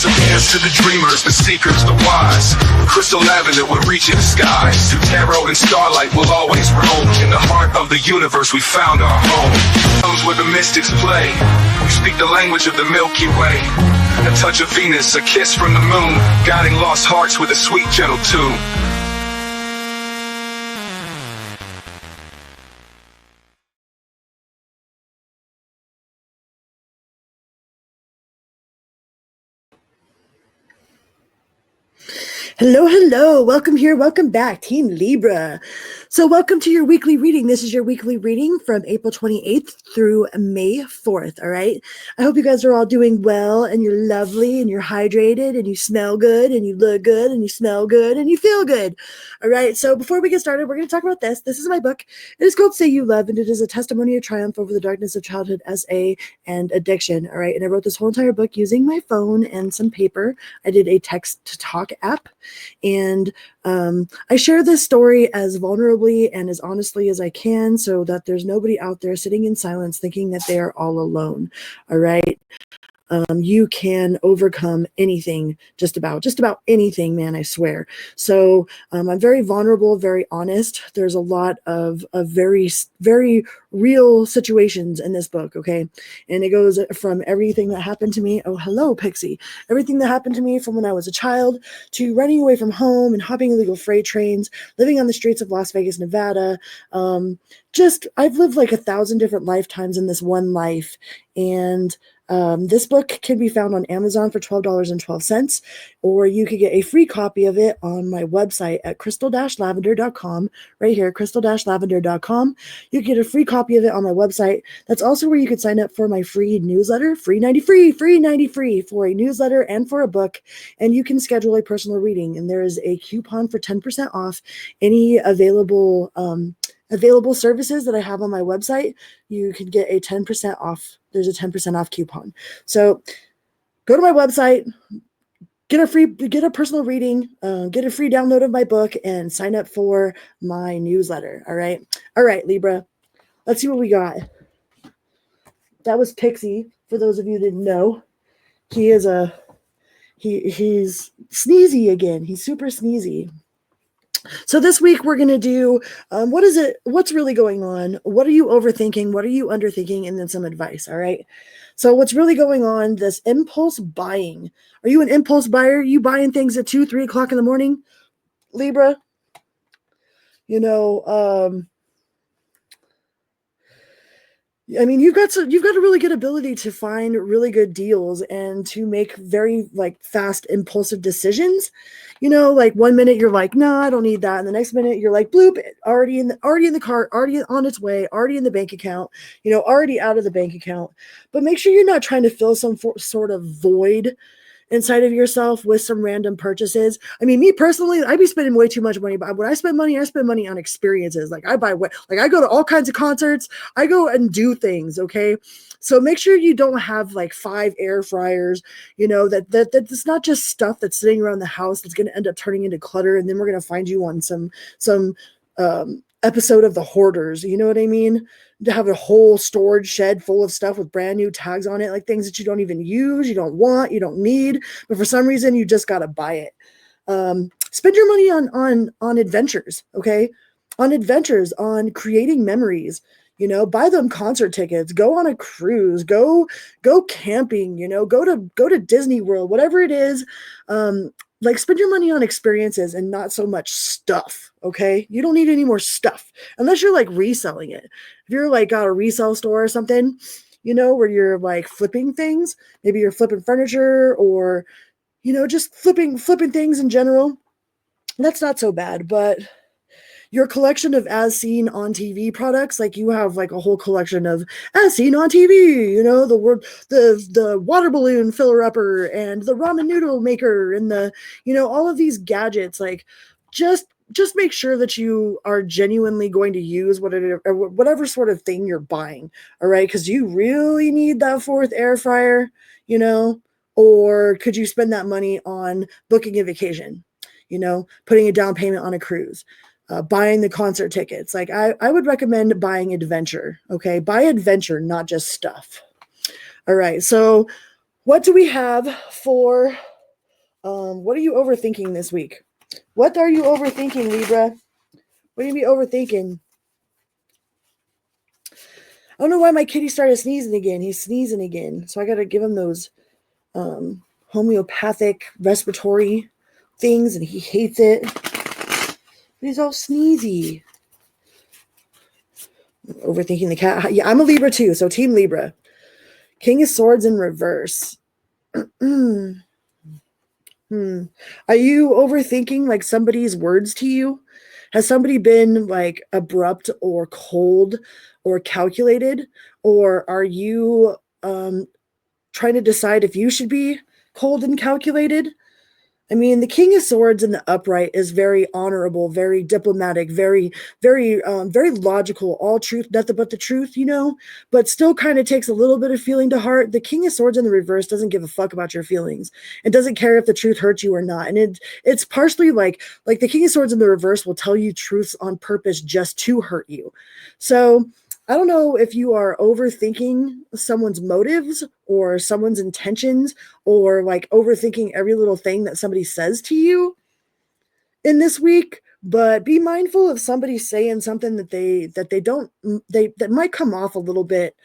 disappears to the dreamers, the seekers, the wise. Crystal lavender will reach in the skies. Through tarot and starlight will always roam. In the heart of the universe we found our home. Comes where the mystics play. We speak the language of the Milky Way. A touch of Venus, a kiss from the moon, guiding lost hearts with a sweet gentle tune. Hello, hello. Welcome here. Welcome back, Team Libra. So welcome to your weekly reading. This is your weekly reading from April 28th through May 4th, all right? I hope you guys are all doing well and you're lovely and you're hydrated and you smell good and you look good and you smell good and you feel good, all right? So before we get started, we're going to talk about this. This is my book. It is called Say You Love, and it is a testimony of triumph over the darkness of childhood SA and addiction, all right? And I wrote this whole entire book using my phone and some paper. I did a text-to-talk app. And I share this story as vulnerably and as honestly as I can so that there's nobody out there sitting in silence thinking that they are all alone. All right. You can overcome anything, just about anything, man, I swear. So I'm very vulnerable, very honest. There's a lot of very, very real situations in this book, okay? And it goes from everything that happened to me. Oh, hello, Pixie. Everything that happened to me from when I was a child to running away from home and hopping illegal freight trains, living on the streets of Las Vegas, Nevada. I've lived like 1,000 different lifetimes in this one life. And this book can be found on Amazon for $12.12, or you could get a free copy of it on my website at crystal-lavender.com, right here, crystal-lavender.com. You can get a free copy of it on my website. That's also where you could sign up for my free newsletter, free 90 free for a newsletter and for a book, and you can schedule a personal reading, and there is a coupon for 10% off any available services that I have on my website. You can get a 10% off. There's a 10% off coupon. So go to my website, get a personal reading, get a free download of my book, and sign up for my newsletter. All right, Libra. Let's see what we got. That was Pixie. For those of you who didn't know, he's sneezy again. He's super sneezy. So this week we're going to do, what's really going on? What are you overthinking? What are you underthinking? And then some advice. All right. So what's really going on, this impulse buying. Are you an impulse buyer? You buying things at 2, 3 o'clock in the morning, Libra? I mean, you've got a really good ability to find really good deals and to make very fast impulsive decisions. Like 1 minute you're like, no, I don't need that. And the next minute you're like, bloop, already in the cart, already on its way, already in the bank account, already out of the bank account. But make sure you're not trying to fill some sort of void inside of yourself with some random purchases. I mean, me personally, I be spending way too much money, but when I spend money on experiences. Like I go to all kinds of concerts. I go and do things. Okay. So make sure you don't have 5 air fryers, that it's not just stuff that's sitting around the house that's going to end up turning into clutter. And then we're going to find you on some episode of The Hoarders. You know what I mean? To have a whole storage shed full of stuff with brand new tags on it, like things that you don't even use, you don't want, you don't need, but for some reason you just got to buy it. Spend your money on adventures, okay? On adventures, on creating memories. Buy them concert tickets, go on a cruise, go camping, go to Disney World, whatever it is. Spend your money on experiences and not so much stuff. Okay. You don't need any more stuff unless you're reselling it. If you're got a resale store or something, where you're flipping things, maybe you're flipping furniture or, just flipping things in general. That's not so bad, but your collection of as seen on TV products, you have a whole collection of as seen on TV, the water balloon filler upper and the ramen noodle maker and the, all of these gadgets, just make sure that you are genuinely going to use whatever sort of thing you're buying. All right. Cause you really need that 4th air fryer, or could you spend that money on booking a vacation, putting a down payment on a cruise? Buying the concert tickets. I would recommend buying adventure. Okay. Buy adventure, not just stuff. All right. So what do we have for What are you overthinking this week? What are you overthinking, Libra? What do you be overthinking? I don't know why my kitty started sneezing again. He's sneezing again. So I got to give him those homeopathic respiratory things, and he hates it. He's all sneezy. Overthinking the cat. Yeah, I'm a Libra too, so Team Libra. King of Swords in reverse. Are you overthinking like somebody's words to you? Has somebody been like abrupt or cold or calculated? Or are you trying to decide if you should be cold and calculated? I mean, the King of Swords in the upright is very honorable, very diplomatic, very logical, all truth, nothing but the truth, but still kind of takes a little bit of feeling to heart. The King of Swords in the reverse doesn't give a fuck about your feelings. It doesn't care if the truth hurts you or not. And it's partially like the King of Swords in the reverse will tell you truths on purpose just to hurt you. So I don't know if you are overthinking someone's motives or someone's intentions, or like overthinking every little thing that somebody says to you in this week, but be mindful of somebody saying something that that might come off a little bit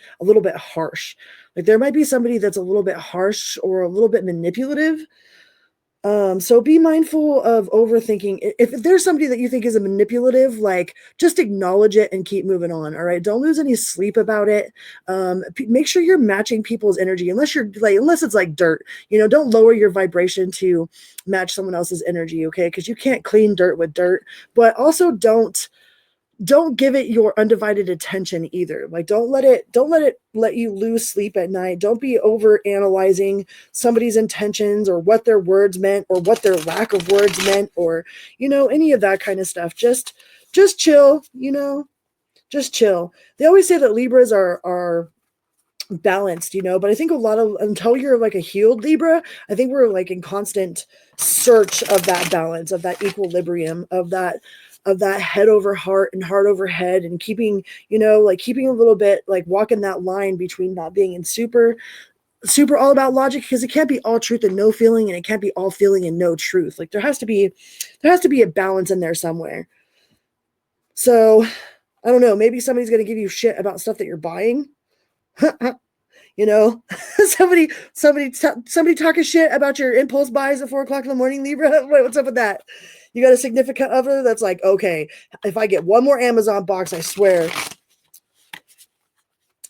harsh. Like there might be somebody that's a little bit harsh or a little bit manipulative. So be mindful of overthinking. If there's somebody that you think is a manipulative, like just acknowledge it and keep moving on. All right. Don't lose any sleep about it. Make sure you're matching people's energy, unless it's like dirt, don't lower your vibration to match someone else's energy. Okay. Cause you can't clean dirt with dirt, but also don't give it your undivided attention either. Like don't let it let you lose sleep at night. Don't be over analyzing somebody's intentions or what their words meant or what their lack of words meant, or any of that kind of stuff. Just chill, just chill. They always say that Libras are balanced, but I think until you're like a healed Libra, I think we're like in constant search of that balance, of that equilibrium, of that head over heart and heart over head, and keeping a little bit, like walking that line between not being in super all about logic, because it can't be all truth and no feeling, and it can't be all feeling and no truth. Like there has to be a balance in there somewhere. So I don't know, maybe somebody's going to give you shit about stuff that you're buying. Somebody talking shit about your impulse buys at 4:00 in the morning, Libra. Wait, what's up with that? You got a significant other that's like, okay, if I get one more Amazon box, I swear.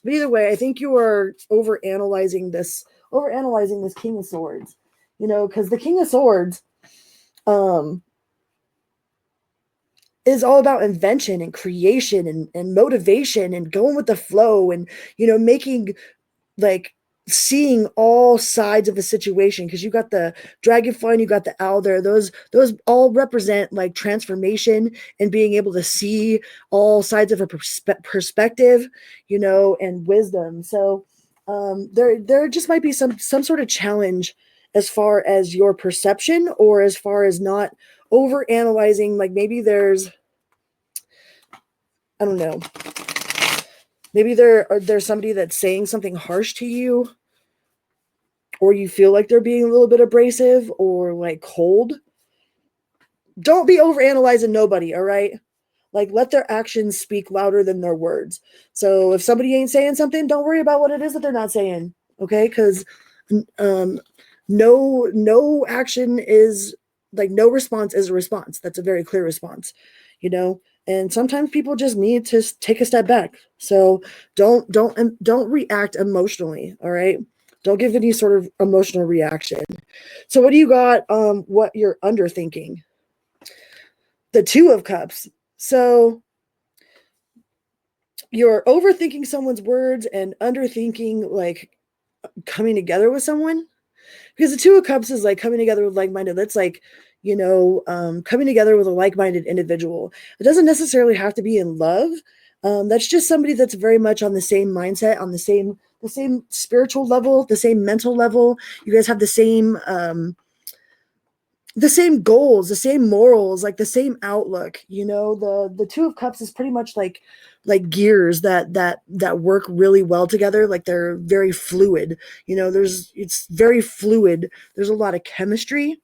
But either way, I think you are overanalyzing this King of Swords, because the King of Swords is all about invention and creation and motivation and going with the flow, and making, like, seeing all sides of a situation, because you got the dragonfly and you got the owl there. Those all represent like transformation and being able to see all sides of a perspective, and wisdom. So there just might be some sort of challenge as far as your perception, or as far as not over analyzing. Like maybe there's, I don't know, maybe there's somebody that's saying something harsh to you, or you feel like they're being a little bit abrasive or like cold. Don't be overanalyzing nobody, all right? Like let their actions speak louder than their words. So if somebody ain't saying something, don't worry about what it is that they're not saying, okay? Because no action is, like, no response is a response. That's a very clear response, and sometimes people just need to take a step back. So don't react emotionally, all right? Don't give any sort of emotional reaction. So what do you got? What you're underthinking? The Two of Cups. So you're overthinking someone's words and underthinking, like, coming together with someone, because the Two of Cups is like coming together with like-minded. That's like, coming together with a like-minded individual. It doesn't necessarily have to be in love. That's just somebody that's very much on the same mindset, on the same spiritual level, the same mental level. You guys have the same goals, the same morals, like the same outlook. The Two of Cups is pretty much like gears that work really well together. Like they're very fluid. It's very fluid. There's a lot of chemistry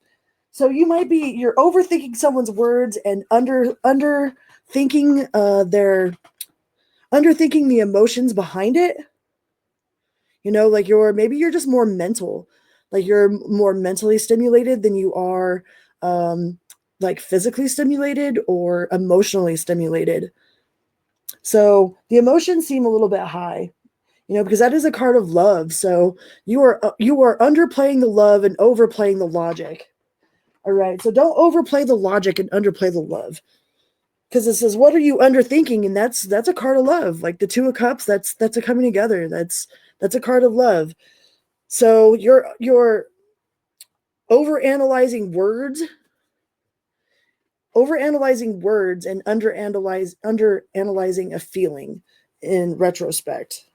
So you're overthinking someone's words and underthinking underthinking the emotions behind it. Like maybe you're just more mental, like you're more mentally stimulated than you are like physically stimulated or emotionally stimulated. So the emotions seem a little bit high, because that is a card of love. So you are underplaying the love and overplaying the logic. All right. So don't overplay the logic and underplay the love. Because it says, what are you underthinking? And that's a card of love. Like the Two of Cups, that's a coming together. That's a card of love. So you're overanalyzing words and underanalyzing a feeling in retrospect.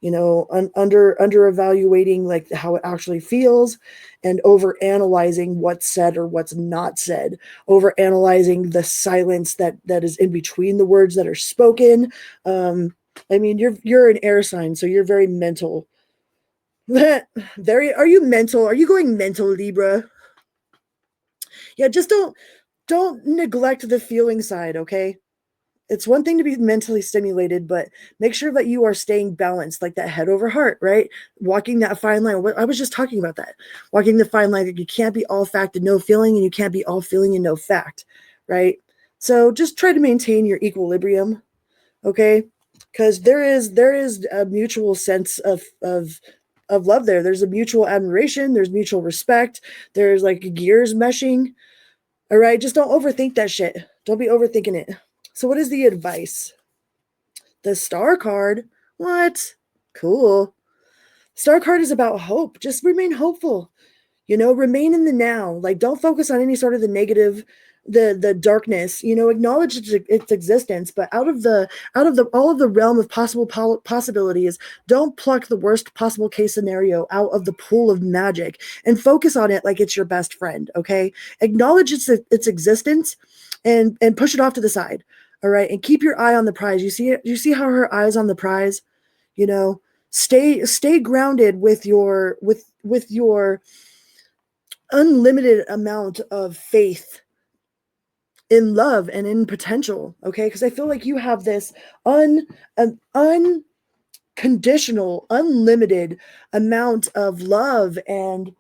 Under evaluating like how it actually feels, and over analyzing what's said or what's not said, over analyzing the silence that is in between the words that are spoken. I mean, you're an air sign, so you're very mental. Are you mental? Are you going mental, Libra? Yeah, just don't neglect the feeling side, okay? It's one thing to be mentally stimulated, but make sure that you are staying balanced, like that head over heart, right? Walking that fine line. I was just talking about that. Walking the fine line that you can't be all fact and no feeling, and you can't be all feeling and no fact, right? So just try to maintain your equilibrium, okay? Because there is a mutual sense of love there. There's a mutual admiration. There's mutual respect. There's like gears meshing. All right, just don't overthink that shit. Don't be overthinking it. So what is the advice? The Star card? What? Cool. Star card is about hope. Just remain hopeful. Remain in the now. Like, don't focus on any sort of the negative, the darkness. Acknowledge its existence, but out of all of the realm of possible possibilities, don't pluck the worst possible case scenario out of the pool of magic and focus on it like it's your best friend. Okay, acknowledge its existence, and push it off to the side. All right, and keep your eye on the prize. You see it. You see how her eye's on the prize. Stay grounded with your unlimited amount of faith in love and in potential, okay? Because I feel like you have this unconditional, unlimited amount of love and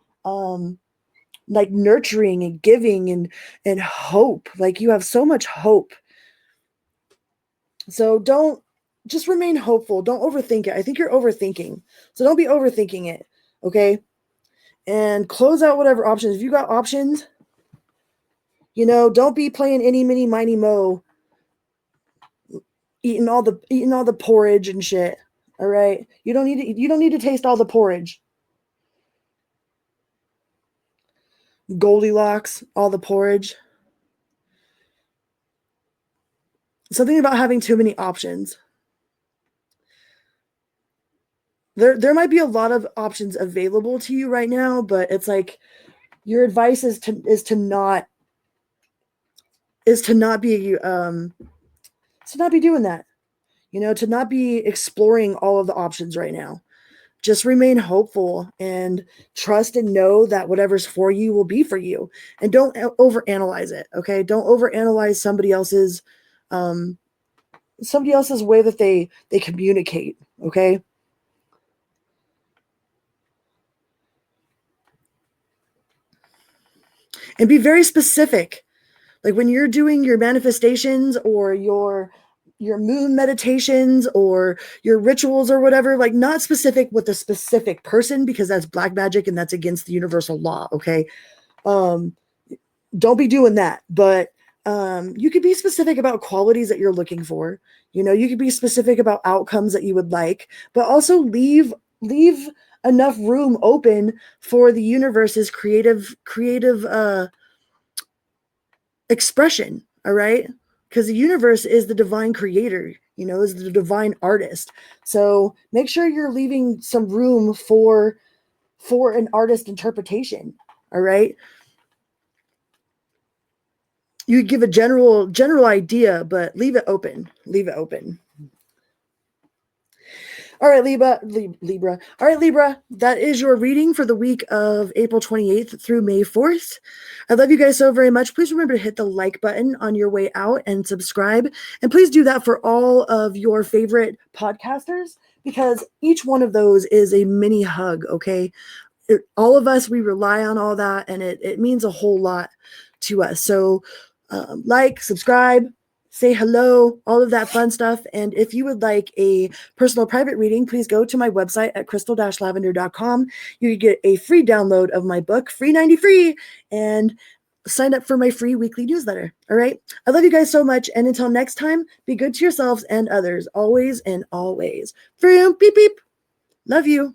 like nurturing and giving and hope. Like you have so much hope. So just remain hopeful. Don't overthink it. I think you're overthinking. So don't be overthinking it, okay? And close out whatever options. If you got options, don't be playing any, mini, miny, mo, eating all the porridge and shit. All right, you don't need to taste all the porridge. Goldilocks, all the porridge. Something about having too many options. There might be a lot of options available to you right now, but it's like your advice is to not be doing that. To not be exploring all of the options right now. Just remain hopeful and trust and know that whatever's for you will be for you. And don't overanalyze it, okay? Don't overanalyze somebody else's way that they communicate, okay? And be very specific. Like when you're doing your manifestations or your moon meditations or your rituals or whatever, like not specific with a specific person, because that's black magic and that's against the universal law, okay? Don't be doing that. But you could be specific about qualities that you're looking for. You could be specific about outcomes that you would like, but also leave enough room open for the universe's creative expression. All right, because the universe is the divine creator, is the divine artist. So make sure you're leaving some room for an artist interpretation. All right, you give a general idea, but leave it open. All right, Libra. All right, Libra, that is your reading for the week of April 28th through May 4th. I love you guys so very much. Please remember to hit the like button on your way out and subscribe. And please do that for all of your favorite podcasters, because each one of those is a mini hug, okay? All of us, we rely on all that, and it means a whole lot to us. So like, subscribe, say hello, all of that fun stuff. And if you would like a personal private reading, please go to my website at crystal-lavender.com. You get a free download of my book, free 90 free, and sign up for my free weekly newsletter. All right. I love you guys so much. And until next time, be good to yourselves and others, always and always. Vroom, beep, beep. Love you.